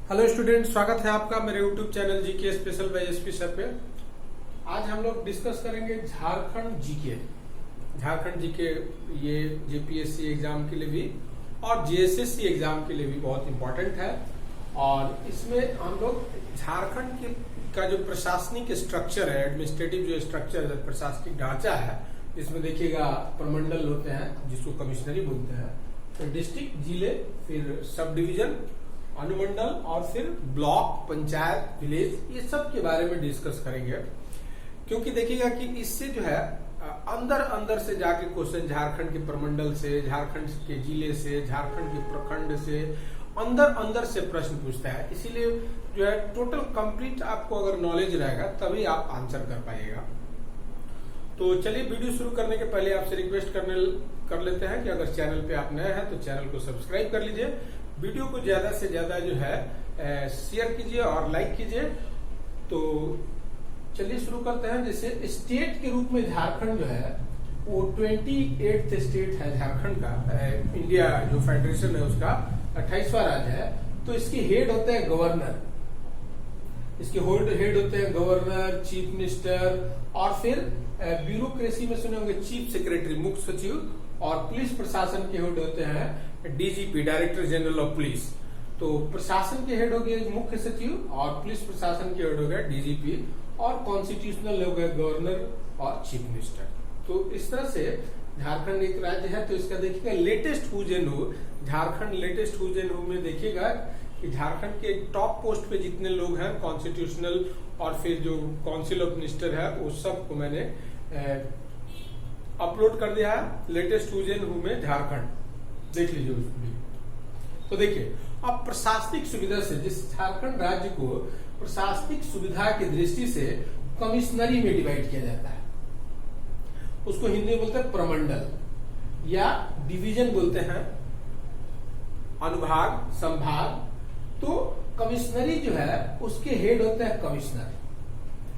Hello student, स्वागत है आपका मेरे YouTube channel GK special bye SP sir पे। आज हम लोग डिस्कस करेंगे झारखंड जीके। झारखंड जीके ये जेपीएससी एग्जाम के लिए भी और जेएसएससी एग्जाम के लिए भी बहुत इंपॉर्टेंट है। और इसमें हम लोग झारखंड का जो प्रशासनिक स्ट्रक्चर है, एडमिनिस्ट्रेटिव जो स्ट्रक्चर है, प्रशासनिक ढांचा है, इसमें देखिएगा प्रमंडल होते हैं जिसको कमिश्नरी बोलते हैं, फिर डिस्ट्रिक्ट, जिले, फिर सब डिवीजन, अनुमंडल और फिर ब्लॉक, पंचायत, विलेज, ये सब के बारे में डिस्कस करेंगे। क्योंकि देखिएगा कि इससे जो है अंदर अंदर से जाके क्वेश्चन झारखंड के प्रमंडल से, झारखंड के जिले से, झारखंड के प्रखंड से अंदर अंदर से प्रश्न पूछता है। इसीलिए जो है टोटल कंप्लीट आपको अगर नॉलेज रहेगा तभी आप आंसर कर पाइएगा। तो चलिए वीडियो शुरू करने के पहले आपसे रिक्वेस्ट कर लेते हैं कि अगर चैनल पे आप नए हैं तो चैनल को सब्सक्राइब कर लीजिए, वीडियो को ज्यादा से ज्यादा जो है शेयर कीजिए और लाइक कीजिए। तो चलिए शुरू करते हैं। जैसे स्टेट के रूप में झारखंड जो है वो 28th स्टेट है झारखंड का, इंडिया जो फेडरेशन है उसका 28वां राज्य है। तो इसके हेड होते हैं गवर्नर, इसके हेड होते हैं गवर्नर, चीफ मिनिस्टर और फिर ब्यूरोक्रेसी में सुने होंगे चीफ सेक्रेटरी, मुख्य सचिव, और पुलिस प्रशासन के हेड होते हैं DGP, director general of police. तो प्रशासन के हेड हो गए मुख्य सचिव और पुलिस प्रशासन के हेड हो गया डीजीपी और कॉन्स्टिट्यूशनल हो गए गवर्नर और चीफ मिनिस्टर। तो इस तरह से झारखंड एक राज्य है। तो इसका देखिएगा latest who's and who, Jharkhand latest who's and who में देखिएगा कि झारखंड के टॉप पोस्ट पे जितने लोग हैं कॉन्स्टिट्यूशनल और फिर जो काउंसिल ऑफ मिनिस्टर है उस सब को मैंने अपलोड कर दिया है लेटेस्ट हुज एंड हू में झारखंड, देख लीजिए उसको भी। तो देखिए अब प्रशासनिक सुविधा से, जिस झारखंड राज्य को प्रशासनिक सुविधा की दृष्टि से कमिश्नरी में डिवाइड किया जाता है, उसको हिंदी में बोलते हैं प्रमंडल या डिवीजन बोलते हैं, अनुभाग, संभाग। तो कमिश्नरी जो है उसके हेड होते हैं कमिश्नर,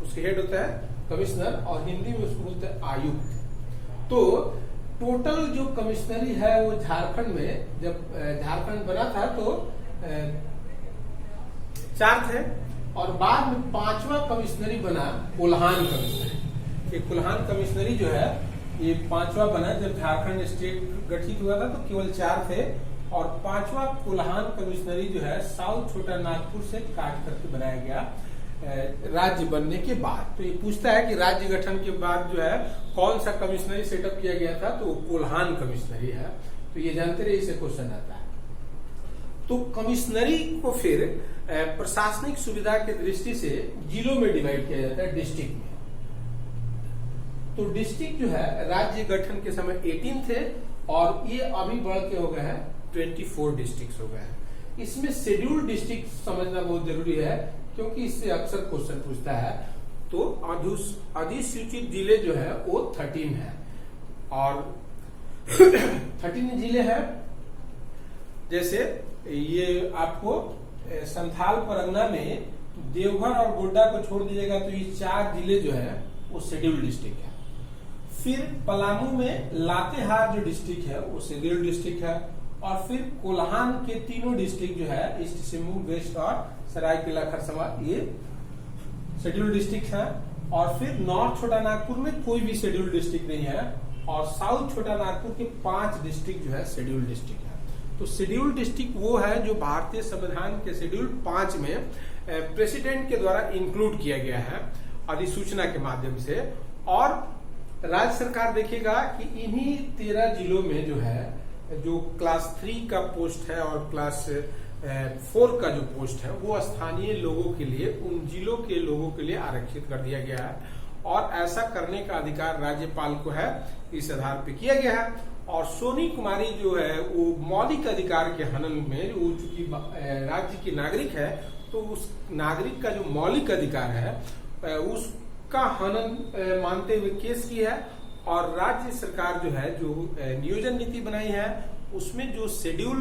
उसके हेड होता है कमिश्नर और हिंदी में उसको बोलते हैं आयुक्त। तो टोटल जो कमिश्नरी है वो झारखंड में, जब झारखंड बना था तो 4 थे और बाद में 5वां कमिश्नरी बना कोल्हान कमिश्नरी। ये कोल्हान कमिश्नरी जो है ये 5वां बना। जब झारखंड स्टेट गठित हुआ था तो केवल 4 थे और 5वां कोल्हान कमिश्नरी जो है साउथ छोटा नागपुर से काट करके बनाया गया राज्य बनने के बाद। तो ये पूछता है कि राज्य गठन के बाद जो है कौन सा कमिश्नरी सेटअप किया गया था, तो वो कोल्हान कमिश्नरी है। तो ये जानते रहिए, इसे क्वेश्चन आता है। तो कमिश्नरी को फिर प्रशासनिक सुविधा की दृष्टि से जिलों में डिवाइड किया जाता है, डिस्ट्रिक्ट में। तो डिस्ट्रिक्ट जो है राज्य गठन के समय 18 थे और ये अभी बढ़ के हो गए हैं 24 डिस्ट्रिक्ट हो गए हैं। इसमें शेड्यूल्ड डिस्ट्रिक्ट समझना बहुत जरूरी है क्योंकि इससे अक्सर क्वेश्चन पूछता है। तो अधिसूचित जिले जो है वो 13 है और 13 जिले हैं। जैसे ये आपको संथाल परगना में देवघर और गोड्डा को छोड़ दीजिएगा तो ये 4 जिले जो है वो शेड्यूल्ड डिस्ट्रिक्ट है। फिर पलामू में लातेहार जो डिस्ट्रिक्ट है वो शेड्यूल्ड डिस्ट्रिक्ट है और फिर कोल्हान के तीनों डिस्ट्रिक्ट जो है ईस्ट सिंहभूम, वेस्ट और सरायकेला खरसावां, ये शेड्यूल्ड डिस्ट्रिक्ट है। और फिर नॉर्थ छोटा नागपुर में कोई भी शेड्यूल्ड डिस्ट्रिक्ट नहीं है और साउथ छोटा नागपुर के 5 डिस्ट्रिक्ट जो है शेड्यूल्ड डिस्ट्रिक्ट है। तो शेड्यूल्ड डिस्ट्रिक्ट वो है जो भारतीय संविधान के शेड्यूल 5 में प्रेसिडेंट के द्वारा इंक्लूड किया गया है अधिसूचना के माध्यम से। और राज्य सरकार देखिएगा कि इन्हीं 13 जिलों में जो है जो क्लास 3 का पोस्ट है और क्लास 4 का जो पोस्ट है वो स्थानीय लोगों के लिए, उन जिलों के लोगों के लिए आरक्षित कर दिया गया है और ऐसा करने का अधिकार राज्यपाल को है, इस आधार पे किया गया है। और सोनी कुमारी जो है वो मौलिक अधिकार के हनन में, वो चूंकि राज्य की नागरिक है तो उस नागरिक का जो मौलिक अधिकार है उसका हनन मानते हुए केस की है। और राज्य सरकार जो है जो नियोजन नीति बनाई है उसमें जो शेड्यूल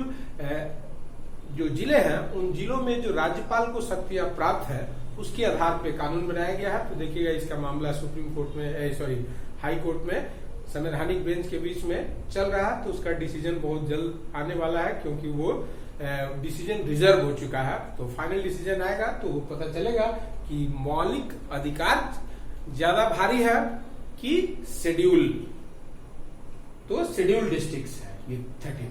जो जिले हैं उन जिलों में जो राज्यपाल को शक्तियां प्राप्त है उसके आधार पे कानून बनाया गया है। तो देखिएगा इसका मामला सुप्रीम कोर्ट में, हाई कोर्ट में संवैधानिक बेंच के बीच में चल रहा है। तो उसका डिसीजन बहुत जल्द आने वाला है क्योंकि वो डिसीजन रिजर्व हो चुका है, तो फाइनल डिसीजन आएगा तो पता चलेगा कि मौलिक अधिकार ज्यादा भारी है कि शेड्यूल। तो शेड्यूल डिस्ट्रिक्ट्स है ये 13,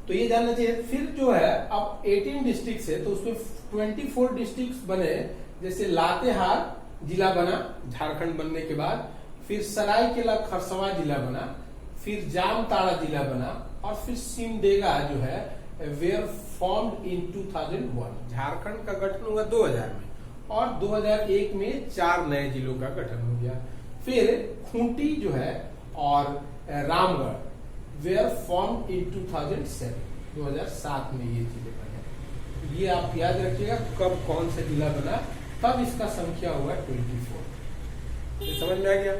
तो ये जानना चाहिए। फिर जो है अब 18 डिस्ट्रिक्ट्स है, तो उसमें 24 डिस्ट्रिक्ट्स बने, जैसे लातेहार जिला बना झारखंड बनने के बाद, फिर सरायकेला खरसावां जिला बना, फिर जामताड़ा जिला बना, और फिर सिमडेगा जो है वेयर फॉर्म्ड इन 2001। झारखंड का गठन हुआ 2000 में, और 2001 में 4 नए जिलों का गठन हो गया। फिर खूंटी जो है और रामगढ़ वेयर फॉर्म्ड इन 2007 में ये जिले बने। ये आप याद रखिएगा कब कौन सा जिला बना, तब इसका संख्या हुआ 24। ये समझ में आ गया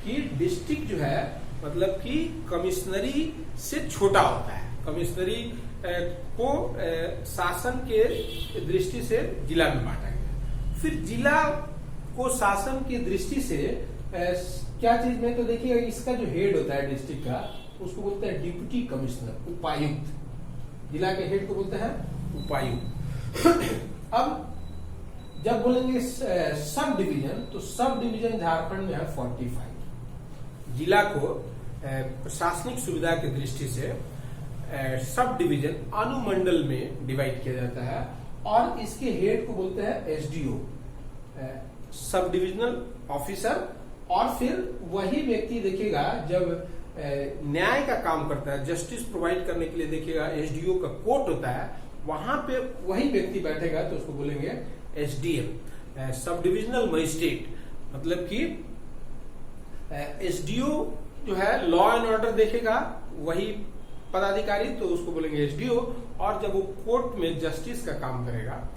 कि डिस्ट्रिक्ट जो है मतलब कि कमिश्नरी से छोटा होता है। कमिश्नरी को शासन के दृष्टि से जिला में बांटा गया। फिर जिला को शासन की दृष्टि से क्या चीज में, तो देखिए इसका जो हेड होता है डिस्ट्रिक्ट का, उसको बोलते हैं डिप्टी कमिश्नर, उपायुक्त। जिला के हेड को बोलते हैं उपायुक्त। अब जब बोलेंगे सब डिवीजन, तो सब डिवीजन झारखंड में है 45। जिला को प्रशासनिक सुविधा की दृष्टि से सब डिवीजन अनुमंडल में डिवाइड किया जाता है, और इसके हेड को बोलते हैं एसडीओ, सब डिविजनल ऑफिसर। और फिर वही व्यक्ति देखिएगा जब न्याय का काम करता है, जस्टिस प्रोवाइड करने के लिए देखिएगा एसडीओ का कोर्ट होता है, वहां पे वही व्यक्ति बैठेगा, तो उसको बोलेंगे एसडीएम, सब डिविजनल मजिस्ट्रेट। मतलब कि एसडीओ जो है लॉ एंड ऑर्डर देखेगा, वही पदाधिकारी, तो उसको बोलेंगे एसडीओ। और जब वो कोर्ट में जस्टिस का काम करेगा,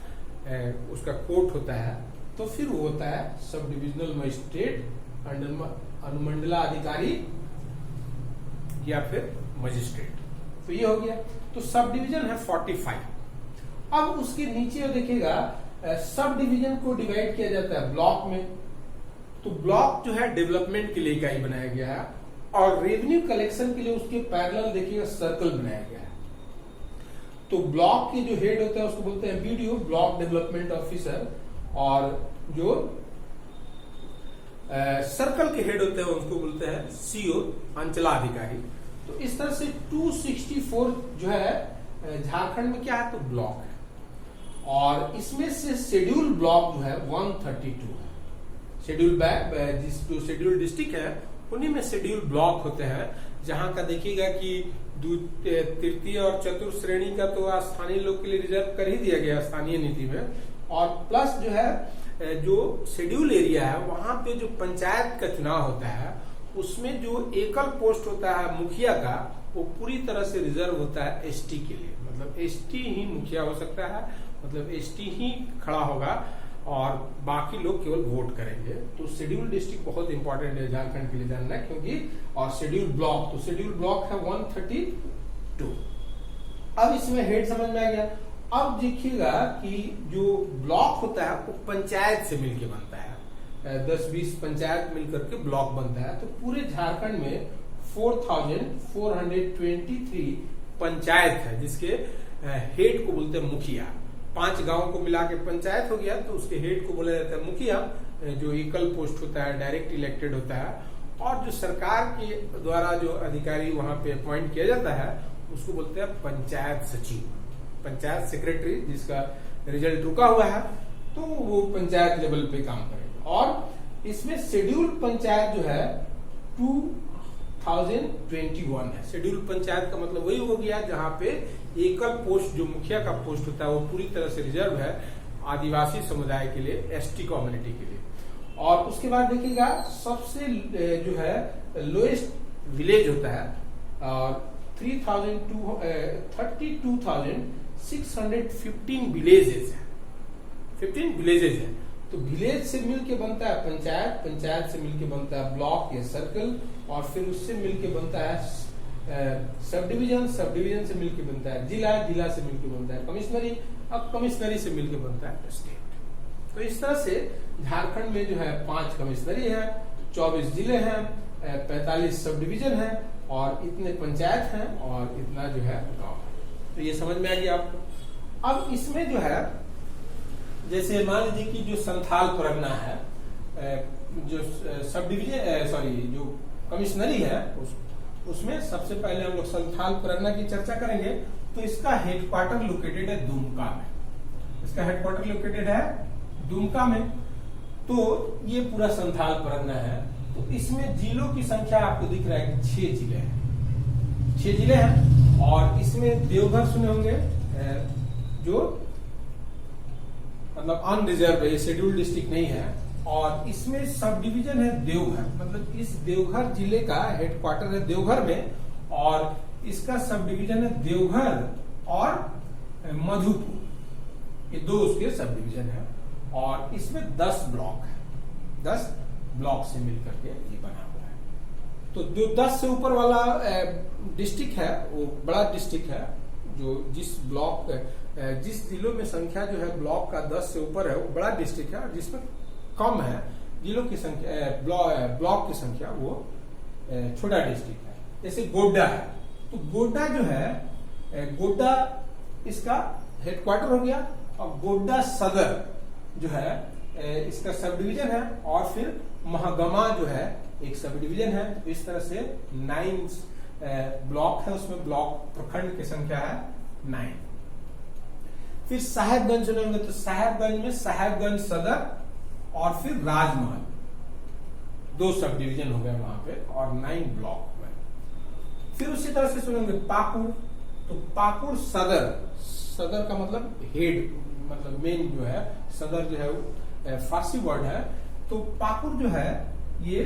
उसका कोर्ट होता है, तो फिर वो होता है सब डिविजनल मजिस्ट्रेट, अनुमंडला अधिकारी या फिर मजिस्ट्रेट। तो ये हो गया। तो सब डिवीजन है 45। अब उसके नीचे देखिएगा सब डिवीजन को डिवाइड किया जाता है ब्लॉक में। तो ब्लॉक जो है डेवलपमेंट के लिए इकाई बनाया गया है, और रेवेन्यू कलेक्शन के लिए उसके पैरेलल देखिएगा सर्कल बनाया गया है। तो ब्लॉक के जो हेड होता है उसको बोलते हैं बीडीओ, ब्लॉक डेवलपमेंट ऑफिसर, और जो सर्कल के हेड होते हैं उसको बोलते हैं सीओ, अंचलाधिकारी। तो इस तरह से 264 जो है झारखंड में क्या है, तो ब्लॉक है, और इसमें से शेड्यूल ब्लॉक जो है 132 है। शेड्यूल जो शेड्यूल डिस्ट्रिक्ट है उन्हीं में शेड्यूल ब्लॉक होते हैं, जहां का देखिएगा कि तृतीय और चतुर्थ श्रेणी का तो स्थानीय लोग के लिए रिजर्व कर ही दिया गया स्थानीय नीति में, और प्लस जो है जो शेड्यूल एरिया है वहां पे जो पंचायत का चुनाव होता है, उसमें जो एकल पोस्ट होता है मुखिया का, वो पूरी तरह से रिजर्व होता है एसटी के लिए। मतलब एसटी ही मुखिया हो सकता है, मतलब एसटी ही खड़ा होगा, और बाकी लोग केवल वोट करेंगे। तो शेड्यूल डिस्ट्रिक्ट बहुत इंपॉर्टेंट है झारखंड के लिए जानना, क्योंकि और शेड्यूल ब्लॉक, तो शेड्यूल ब्लॉक है 132। अब इसमें हेड समझ में आ गया। अब देखिएगा कि जो ब्लॉक होता है वो पंचायत से मिलकर बनता है, 10-20 पंचायत मिलकर के ब्लॉक बनता है। तो पूरे झारखंड में 4423 पंचायत है, जिसके हेड को बोलते हैं मुखिया। 5 गांव को मिला के पंचायत हो गया, तो उसके हेड को बोला जाता है मुखिया, जो एकल पोस्ट होता है, डायरेक्ट इलेक्टेड होता है। और जो सरकार के द्वारा जो अधिकारी वहां पे अपॉइंट किया जाता है उसको बोलते हैं पंचायत सचिव, पंचायत सेक्रेटरी, जिसका रिजल्ट रुका हुआ है, तो वो पंचायत लेवल पे काम करेगा। और इसमें शेड्यूल पंचायत जो है 2021 है। शेड्यूल पंचायत का मतलब वही हो गया जहां पे एकल पोस्ट, जो मुखिया का पोस्ट होता है, वो पूरी तरह से रिजर्व है आदिवासी समुदाय के लिए, एसटी कम्युनिटी के लिए। और उसके बाद देखिएगा सबसे जो है लोएस्ट विलेज होता है, और 32,615 विलेजेस है, 15 विलेजेस है। तो विलेज से मिलके बनता है पंचायत, पंचायत से मिलके बनता है ब्लॉक या सर्कल, और फिर उससे मिलके बनता है सब डिवीजन, सब डिवीजन से मिलके बनता है जिला, जिला से मिलके बनता है कमिश्नरी, अब कमिश्नरी से मिलके बनता है स्टेट। तो इस तरह से झारखंड में जो है 5 कमिश्नरी है, 24 जिले हैं, 45 सब डिवीजन है, और इतने पंचायत हैं, और इतना जो है गाँव है। तो ये समझ में आ गया आपको। अब इसमें जो है, जैसे मान लीजिए कि जो संथाल परगना है, जो सब डिवीजन जो कमिश्नरी है, उसमें सबसे पहले हम लोग संथाल परगना की चर्चा करेंगे। तो इसका हेडक्वार्टर लोकेटेड है दुमका में। इसका हेडक्वार्टर लोकेटेड है दुमका में। तो ये पूरा संथाल परगना है। तो इसमें जिलों की संख्या आपको दिख रहा है कि 6 जिले हैं, 6 जिले हैं। और इसमें देवघर सुने होंगे, जो मतलब अनरिजर्व है, शेड्यूल्ड डिस्ट्रिक्ट नहीं है। और इसमें सब डिवीजन है देवघर, मतलब इस देवघर जिले का हेडक्वार्टर है देवघर में। और इसका सब डिवीजन है देवघर और मधुपुर, ये 2 उसके सब डिवीजन है। और इसमें 10 ब्लॉक है, 10 ब्लॉक से मिलकर के ये बना हुआ है। तो जो 10 से ऊपर वाला डिस्ट्रिक्ट है वो बड़ा डिस्ट्रिक्ट है। जो जिस जिलों में संख्या जो है ब्लॉक का 10 से ऊपर है वो बड़ा डिस्ट्रिक्ट है। और जिसमें कम है जिलों की संख्या, ब्लॉक की संख्या, वो छोटा डिस्ट्रिक्ट है। जैसे गोड्डा है, तो गोड्डा जो है, गोड्डा इसका हेडक्वार्टर हो गया। और गोड्डा सदर जो है इसका सब डिवीजन है। और फिर महागमा जो है एक सब डिवीजन है। तो इस तरह से 9 ब्लॉक है, उसमें ब्लॉक प्रखंड की संख्या है 9। फिर साहेबगंज सुनेंगे, तो साहेबगंज में साहेबगंज सदर और फिर राजमहल, 2 सब डिवीजन हो गए वहां पे और 9 ब्लॉक हुए। फिर उसी तरह से सुनेंगे पाकुड़, तो पाकुड़ सदर का मतलब हेड, मतलब मेन जो है सदर जो है वो फारसी वर्ड है। तो पाकुड़ जो है ये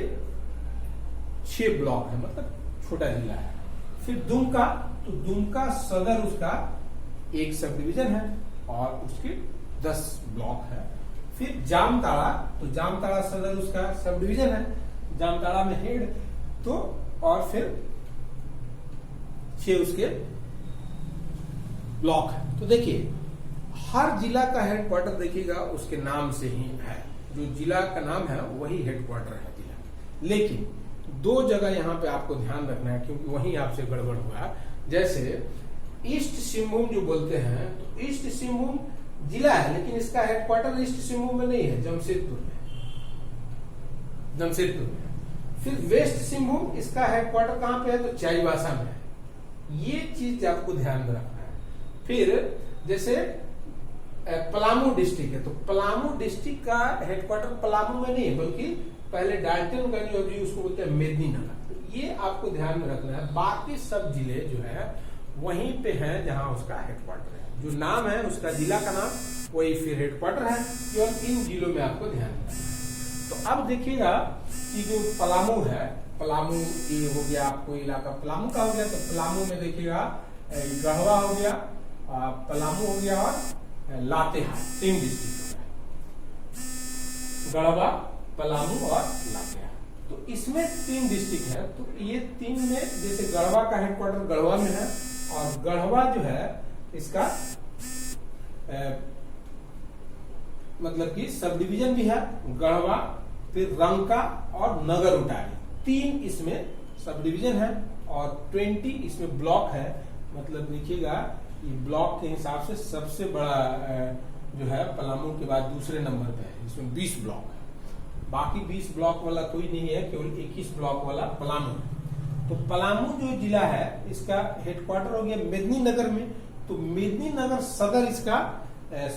6 ब्लॉक है, मतलब छोटा जिला है। फिर दुमका, तो दुमका सदर उसका एक सब डिवीजन है और उसके 10 ब्लॉक है। फिर जामताड़ा, तो जामताड़ा सदर उसका सब डिवीजन है, जामताड़ा में हेड। तो और फिर 6 उसके ब्लॉक है। तो देखिए हर जिला का हेडक्वार्टर देखिएगा उसके नाम से ही है, जो जिला का नाम है वही हेडक्वार्टर है जिला। लेकिन 2 जगह यहाँ पे आपको ध्यान रखना है, क्योंकि वहीं आपसे गड़बड़ हुआ। जैसे ईस्ट सिंहभूम जो बोलते हैं, तो ईस्ट सिंहभूम जिला है लेकिन इसका हेडक्वार्टर ईस्ट सिंहभूम में नहीं है, जमशेदपुर में। फिर वेस्ट सिंहभूम, इसका हेडक्वार्टर कहां पे है, तो चाईबासा में है। ये चीज आपको ध्यान में रखना है। फिर जैसे पलामू डिस्ट्रिक्ट है, तो पलामू डिस्ट्रिक्ट का हेडक्वार्टर पलामू में नहीं है, बल्कि पहले डाल्टनगंज और उसको बोलते हैं मेदिनीनगर। तो ये आपको ध्यान में रखना है। बाकी सब जिले जो है वहीं पे हैं जहां उसका हेडक्वार्टर है, जो नाम है उसका जिला का नाम वही फिर हेडक्वार्टर है। केवल इन जिलों में आपको ध्यान रखना है। तो अब देखिएगा कि जो पलामू है, पलामू ये हो गया आपको इलाका पलामू का हो गया। तो पलामू में देखिएगा गढ़वा हो गया, पलामू हो गया और लातेहार, 3 डिस्ट्रिक्ट हो गया, गढ़वा, पलामू और लातेहार। तो इसमें 3 डिस्ट्रिक्ट है। तो ये 3 में जैसे गढ़वा का हेडक्वार्टर गढ़वा में है, और गढ़वा जो है इसका मतलब कि सब डिवीजन भी है गढ़वा, फिर रंका और नगर उटारी, 3 इसमें सब डिवीजन है। और 20 इसमें ब्लॉक है। मतलब देखिएगा ये ब्लॉक के हिसाब से सबसे बड़ा जो है पलामू के बाद दूसरे नंबर पे है, इसमें 20 ब्लॉक है। बाकी 20 ब्लॉक वाला कोई नहीं है, केवल 21 ब्लॉक वाला पलामू है। तो पलामू जो जिला है इसका हेडक्वार्टर हो गया मेदिनीनगर में। तो मेदिनीनगर सदर इसका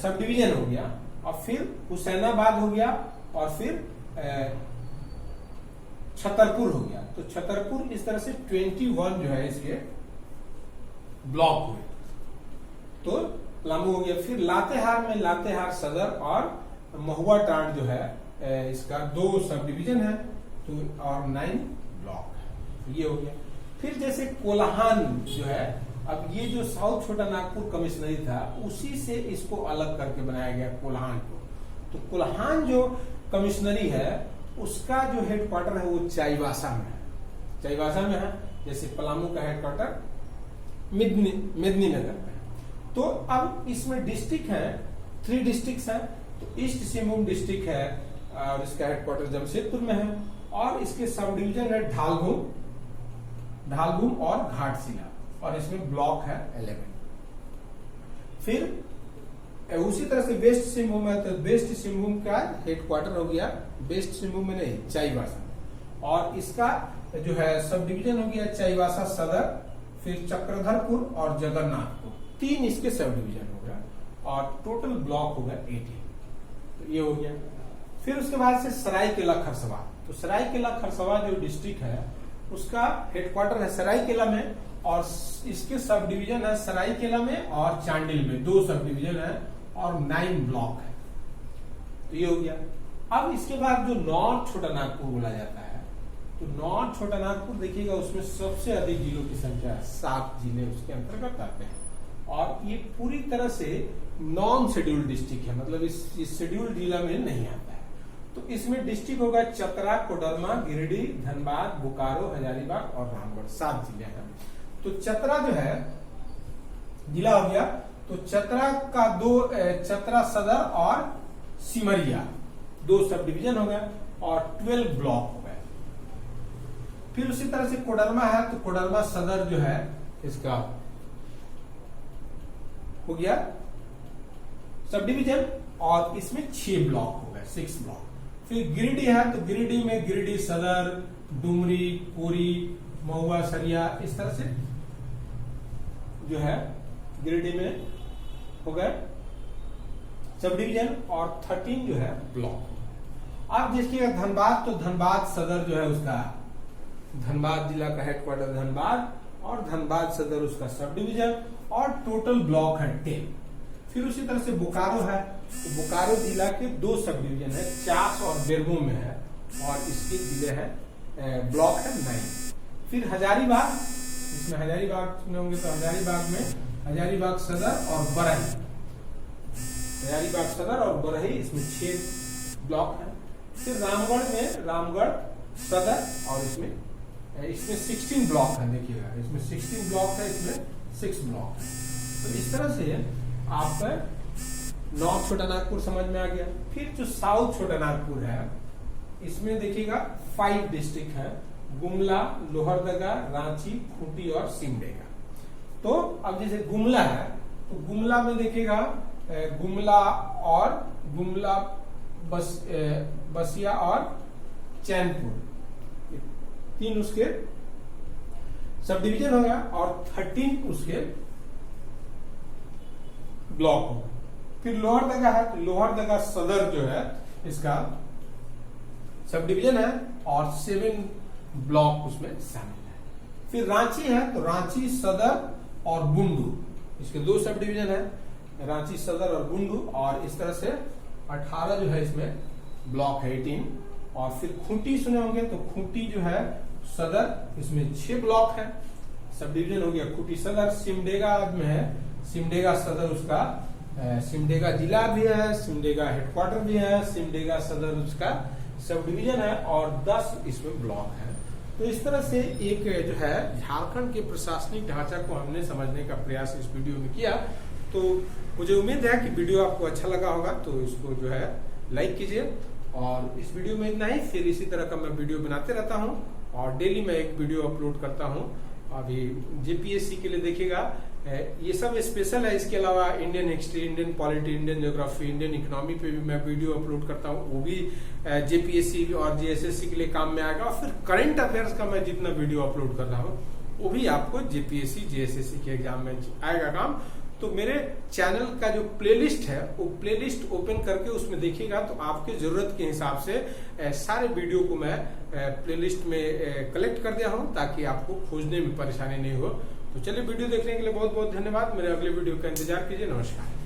सब डिवीजन हो गया। और फिर हुसैनाबाद हो गया, और फिर छतरपुर हो गया। तो छतरपुर इस तरह से 21 जो है इसके ब्लॉक हुए। तो पलामू हो गया। फिर लातेहार में लातेहार सदर और महुआ टांड जो है इसका 2 सब डिवीजन है, तो और 9 ब्लॉक है। ये हो गया। फिर जैसे कोल्हान जो है, अब ये जो साउथ छोटा नागपुर कमिश्नरी था उसी से इसको अलग करके बनाया गया कोल्हान को। तो कोल्हान जो कमिश्नरी है उसका जो हेडक्वार्टर है वो चाईबासा में है, चाईबासा में है। जैसे पलामू का हेडक्वार्टर मेदिनीनगर में। तो अब इसमें डिस्ट्रिक्ट है, 3 डिस्ट्रिक्ट है। तो ईस्ट सिंहभूम डिस्ट्रिक्ट है और इसका हेडक्वार्टर जमशेदपुर में है। और इसके सब डिवीजन है ढालभूम और घाटशिला, और इसमें ब्लॉक है 11। फिर उसी तरह से वेस्ट सिंहभूम है, तो वेस्ट सिंहभूम का हेडक्वार्टर हो गया वेस्ट सिंहभूम में नहीं, चाईबासा, और इसका जो है सब डिवीजन हो गया चाईबासा सदर, फिर चक्रधरपुर और जगन्नाथपुर, 3 इसके सब डिवीजन हो गया, और टोटल ब्लॉक हो गया 18। तो ये हो गया। फिर उसके बाद से सरायकेला खरसवा, तो सरायकेला खरसवा जो डिस्ट्रिक्ट है उसका हेडक्वार्टर है सरायकेला में, और इसके सब डिवीजन है सरायकेला में और चांडिल में, 2 सब डिवीजन है और 9 ब्लॉक है। तो ये हो गया। अब इसके बाद जो नॉर्थ छोटा नागपुर बोला जाता है, तो नॉर्थ छोटा नागपुर देखिएगा उसमें सबसे अधिक जिलों की संख्या है, 7 जिले उसके अंतर्गत आते हैं, और ये पूरी तरह से नॉन शेड्यूल्ड डिस्ट्रिक्ट है, मतलब इस शेड्यूल्ड जिला में नहीं आता है। तो इसमें डिस्ट्रिक्ट होगा चतरा, कोडरमा, गिरिडीह, धनबाद, बोकारो, हजारीबाग और रामगढ़, 7 जिले हैं। तो चतरा जो है जिला हो गया, तो चतरा का 2 चतरा सदर और सिमरिया 2 सब डिवीजन हो गए और 12 ब्लॉक हो गए। फिर उसी तरह से कोडरमा है, तो कोडरमा सदर जो है इसका हो गया सब डिवीजन, और इसमें 6 ब्लॉक हो गए, 6 ब्लॉक। फिर गिरिडीह है, तो गिरिडीह में गिरिडीह सदर, डुमरी, पुरी, महुआ, सरिया, इस तरह से जो है गिरिडीह में हो गए सब डिवीजन, और 13 जो है ब्लॉक। अब देखिएगा धनबाद, तो धनबाद सदर जो है उसका, धनबाद जिला का हेडक्वार्टर धनबाद, और धनबाद सदर उसका सब डिवीजन, और टोटल ब्लॉक है 10। फिर उसी तरह से बोकारो है, तो बोकारो जिला के 2 सब डिवीजन है, चास और बेरमो में है, और इसके जिले है ब्लॉक है 9। फिर हजारीबाग, इसमें हजारीबाग सुने होंगे, तो हजारीबाग में हजारीबाग सदर और बरही, हजारीबाग सदर और बरही, इसमें 6 ब्लॉक है। फिर रामगढ़ में रामगढ़ सदर, और इसमें 16 ब्लॉक है, देखिएगा इसमें 16 ब्लॉक है, इसमें 6 ब्लॉक है। तो इस तरह से आपका नॉर्थ छोटा नागपुर समझ में आ गया। फिर जो साउथ छोटा नागपुर है, इसमें देखिएगा 5 डिस्ट्रिक्ट है, गुमला, लोहरदगा, रांची, खूंटी और सिमडेगा। तो अब जैसे गुमला है, तो गुमला में देखिएगा गुमला और गुमला बसिया और चैनपुर, 3 उसके सब डिवीजन हो गया, और 13 उसके ब्लॉक हो। फिर लोहरदगा है, तो लोहरदगा सदर जो है इसका सब डिवीजन है, और 7 ब्लॉक उसमें शामिल है। फिर रांची है, तो रांची सदर और बुंडू, इसके 2 सब डिवीजन है, रांची सदर और बुंडू, और इस तरह से 18 जो है इसमें ब्लॉक है, 18। और फिर खूंटी सुने होंगे, तो खूंटी जो है सदर, इसमें 6 ब्लॉक है, सब डिवीजन हो गया खूंटी सदर। सिमडेगा में है, सिमडेगा सदर उसका, सिमडेगा जिला भी है, सिमडेगा हेडक्वार्टर भी है, सिमडेगा सदर उसका सब डिवीजन है, और 10 इसमें ब्लॉक है। तो इस तरह से एक जो है झारखंड के प्रशासनिक ढांचा को हमने समझने का प्रयास इस वीडियो में किया। तो मुझे उम्मीद है कि वीडियो आपको अच्छा लगा होगा, तो इसको जो है लाइक कीजिए, और इस वीडियो में इतना ही। फिर इसी तरह का मैं वीडियो बनाते रहता हूँ, और डेली मैं एक वीडियो अपलोड करता हूँ। अभी जेपीएससी के लिए देखिएगा, ये सब स्पेशल है, इसके अलावा Indian history, Indian polity, Indian geography, Indian economy पे भी मैं वीडियो अपलोड करता हूँ, वो भी जेपीएससी और जेएसएससी के लिए काम में आएगा। और फिर करंट अफेयर्स का मैं जितना वीडियो अपलोड कर रहा हूँ वो भी आपको जेपीएससी जेएसएससी के एग्जाम में आएगा काम। तो मेरे चैनल का जो प्लेलिस्ट है, वो प्लेलिस्ट ओपन करके उसमें देखिएगा, तो आपके जरूरत के हिसाब से सारे वीडियो को मैं प्लेलिस्ट में कलेक्ट कर दिया हूँ, ताकि आपको खोजने में परेशानी नहीं हो। तो चलिए, वीडियो देखने के लिए बहुत बहुत धन्यवाद। मेरे अगले वीडियो का इंतजार कीजिए। नमस्कार।